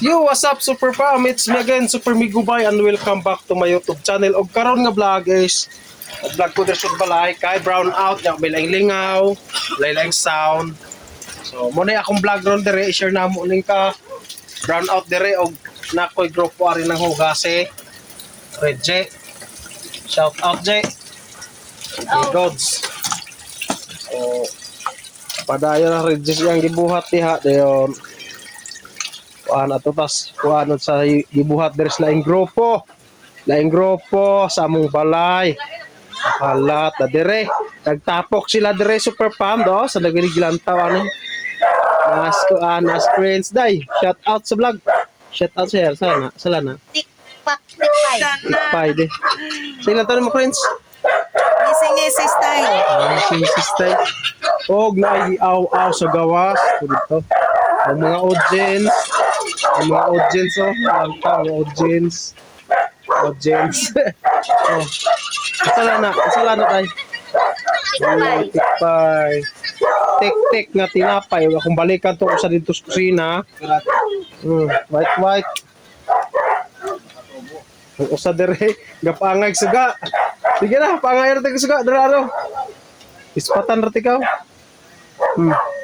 Yo, what's up, Super Fam? It's me again, Super Migubay, and welcome back to my YouTube channel. Og karon nga vlog is, vlog ko dito balay, kay brown out, yung bilang lingaw, bilang sound. So, muna akong vlog ron dire, i-share na mo ning ka, brown out dire, og nakoy grupo ari ng hugase, Red J. Shout out, J. Okay, gods. So, padayon na Red J siyang gibuhat diha, dayon. Kuan ato tas kuan sa gibuhat deres laing grupo sa among balay halat na dire nagtapok sila dire Super Fam do sa nagiligilantaw ano as friends day shout out sa vlog shout out sa sana tikpay de sila tanan mo friends Ngisi style. Sistay og naiaw sa gawas dito ang mga audience oh ang audience oh sala na tay tikpay tik nga tinapay akong balikan to sa dito sa kusina white usa dire gapangay suga sige na pangay ra suga dira ano ispatan ra tikaw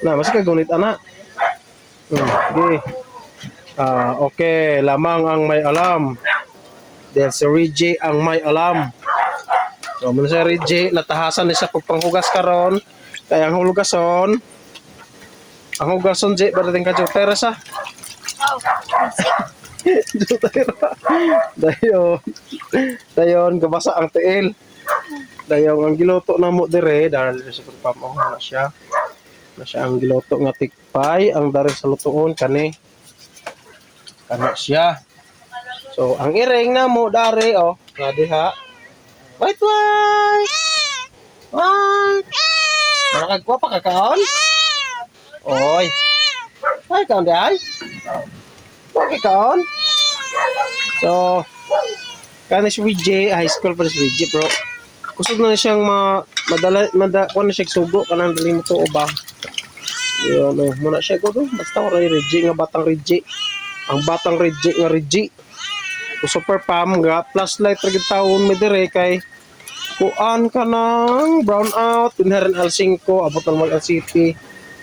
na mas ka gunit ana okay. Okay, lamang ang may alam. Dahil si Reggie ang may alam. So, muna si Reggie, natahasan niya sa pagpanghugas karon. Kaya ang hugason, J, barating ka Jupiter sa? Dayon, gabasa ang tiil. Dayon, ang giloto na mo dire, dahil sa pagpamaho na siya ang giloto nga tikpay, ang dari sa lutuon, kani siya. So, ang iring na mo dari, oh, nga diha. White. Nakagwa pa kakaon? Oy. Ay, kaon di ay? Okay, kaon? So, kani si VJ, high school pa si VJ, bro. Kusog na siyang kung na siya sugo, kanang daling mo to, o ba? Yun, muna siya ko doon. Basta ko rin Reggie, nga batang Reggie. Ang batang Reggie nga Reggie. Super Fam nga plus light rin taon may dire kay kuan ka ng brown out inherent L5 abot ng mag City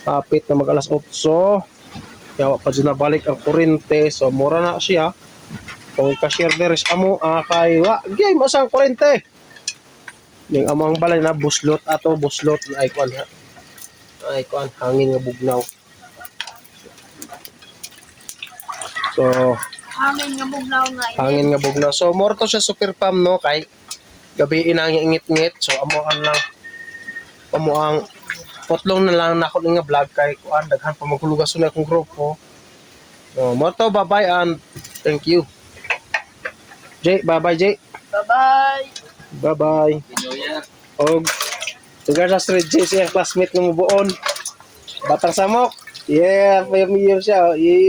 kapit na mag alas 8 kaya pa dyan nabalik ang kurente so mura na siya kung i-cashier dire sa amo kay game asang kurente yung amang balay na buslot ay kuan hangin nga bugnaw so Hangin nga bugnaw. So more to siya Super Fam no kay gabi inang ingit-ngit. So amo ang potlong na lang nako nga vlog kay kuan daghan pa magkulugas na akong grupo. So more to bye and thank you. J, bye J. Bye. Og tugar sa Street J siya classmate ng mubuon. Batang Samok. Yeah, 5 years siya. Yeah.